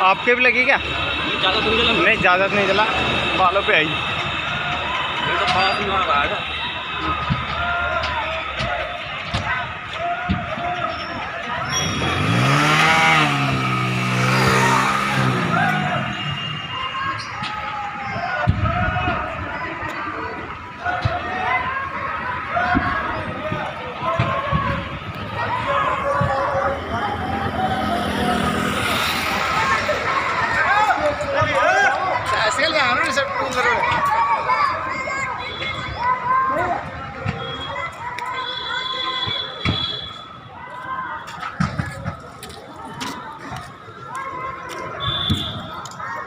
आपके भी लगी क्या? ज़्यादा तो नहीं चला। नहीं ज़्यादा नहीं चला, बालों पे आई। ये तो पास में आ रहा है। ऐसे ले आना सब